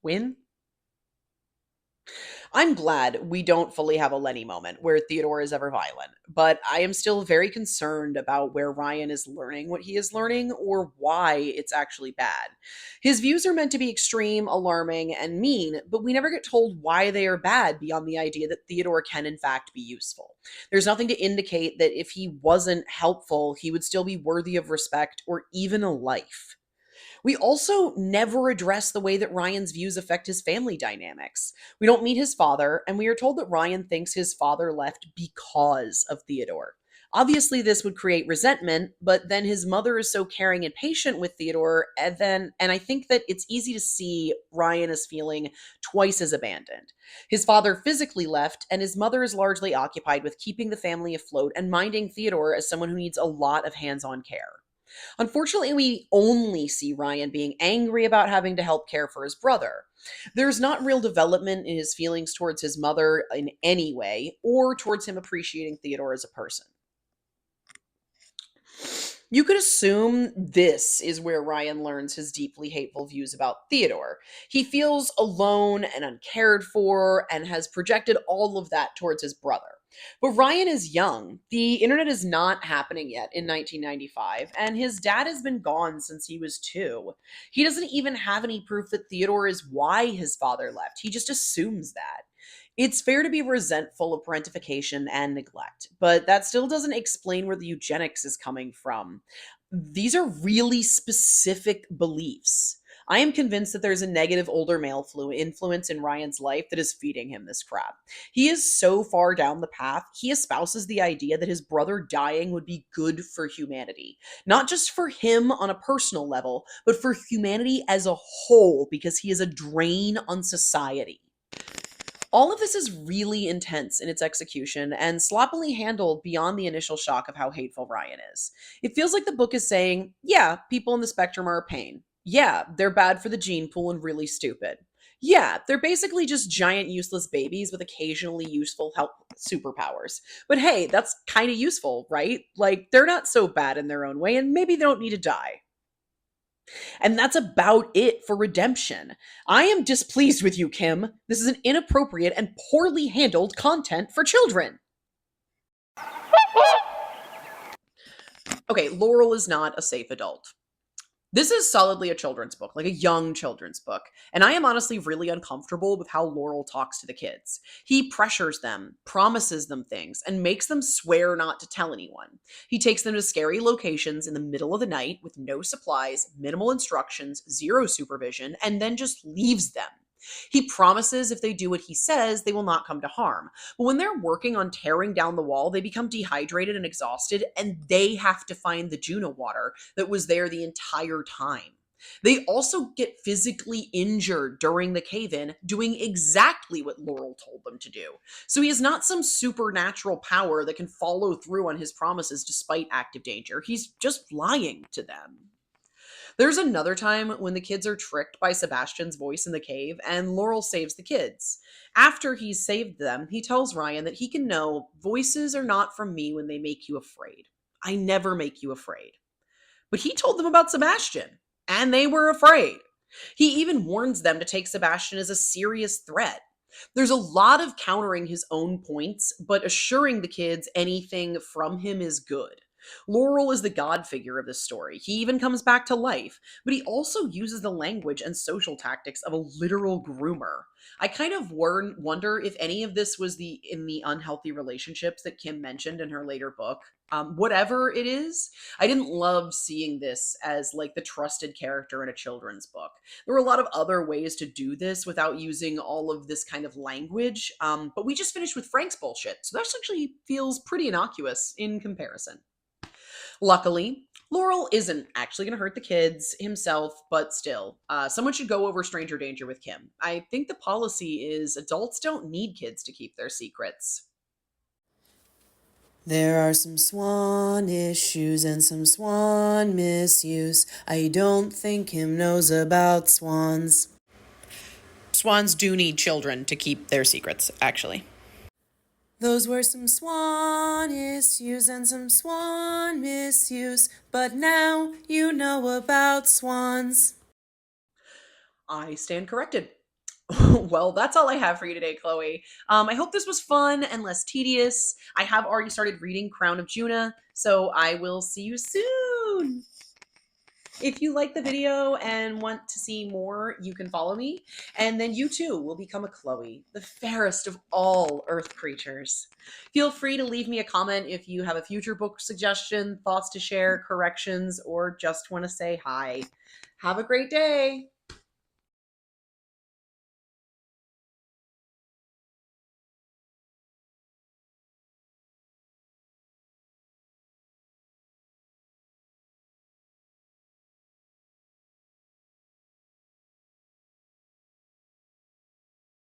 win? I'm glad we don't fully have a Lenny moment where Theodore is ever violent, but I am still very concerned about where Ryan is learning what he is learning or why it's actually bad. His views are meant to be extreme, alarming, and mean, but we never get told why they are bad beyond the idea that Theodore can in fact be useful. There's nothing to indicate that if he wasn't helpful, he would still be worthy of respect or even a life. We also never address the way that Ryan's views affect his family dynamics. We don't meet his father, and we are told that Ryan thinks his father left because of Theodore. Obviously, this would create resentment, but then his mother is so caring and patient with Theodore, and I think that it's easy to see Ryan as feeling twice as abandoned. His father physically left, and his mother is largely occupied with keeping the family afloat and minding Theodore as someone who needs a lot of hands-on care. Unfortunately, we only see Ryan being angry about having to help care for his brother. There's not real development in his feelings towards his mother in any way, or towards him appreciating Theodore as a person. You could assume this is where Ryan learns his deeply hateful views about Theodore. He feels alone and uncared for and has projected all of that towards his brother. But Ryan is young. The internet is not happening yet in 1995, and his dad has been gone since he was 2. He doesn't even have any proof that Theodore is why his father left. He just assumes that. It's fair to be resentful of parentification and neglect, but that still doesn't explain where the eugenics is coming from. These are really specific beliefs. I am convinced that there's a negative older male influence in Ryan's life that is feeding him this crap. He is so far down the path, he espouses the idea that his brother dying would be good for humanity. Not just for him on a personal level, but for humanity as a whole, because he is a drain on society. All of this is really intense in its execution and sloppily handled beyond the initial shock of how hateful Ryan is. It feels like the book is saying, yeah, people in the spectrum are a pain. Yeah, they're bad for the gene pool and really stupid. Yeah, they're basically just giant useless babies with occasionally useful help superpowers. But hey, that's kind of useful, right? Like, they're not so bad in their own way, and maybe they don't need to die. And that's about it for redemption. I am displeased with you, Kim. This is an inappropriate and poorly handled content for children. Okay, Laurel is not a safe adult. This is solidly a children's book, like a young children's book. And I am honestly really uncomfortable with how Laurel talks to the kids. He pressures them, promises them things, and makes them swear not to tell anyone. He takes them to scary locations in the middle of the night with no supplies, minimal instructions, zero supervision, and then just leaves them. He promises if they do what he says, they will not come to harm. But when they're working on tearing down the wall, they become dehydrated and exhausted, and they have to find the Joona water that was there the entire time. They also get physically injured during the cave in, doing exactly what Laurel told them to do. So he is not some supernatural power that can follow through on his promises despite active danger. He's just lying to them. There's another time when the kids are tricked by Sebastian's voice in the cave, and Laurel saves the kids. After he's saved them, he tells Ryan that he can know voices are not from me when they make you afraid. I never make you afraid. But he told them about Sebastian, and they were afraid. He even warns them to take Sebastian as a serious threat. There's a lot of countering his own points, but assuring the kids anything from him is good. Laurel is the god figure of this story. He even comes back to life, but he also uses the language and social tactics of a literal groomer. I kind of wonder if any of this was in the unhealthy relationships that Kim mentioned in her later book. Whatever it is, I didn't love seeing this as like the trusted character in a children's book. There were a lot of other ways to do this without using all of this kind of language, but we just finished with Frank's bullshit, so that actually feels pretty innocuous in comparison. Luckily, Laurel isn't actually going to hurt the kids himself, but still, someone should go over stranger danger with Kim. I think the policy is adults don't need kids to keep their secrets. There are some swan issues and some swan misuse. I don't think him knows about swans. Swans do need children to keep their secrets, actually. Those were some swan issues and some swan misuse, but now you know about swans. I stand corrected. Well, that's all I have for you today, Chloe. I hope this was fun and less tedious. I have already started reading Crown of Joona, so I will see you soon. If you like the video and want to see more, you can follow me, and then you too will become a Chloe, the fairest of all earth creatures. Feel free to leave me a comment if you have a future book suggestion, thoughts to share, corrections, or just want to say hi. Have a great day.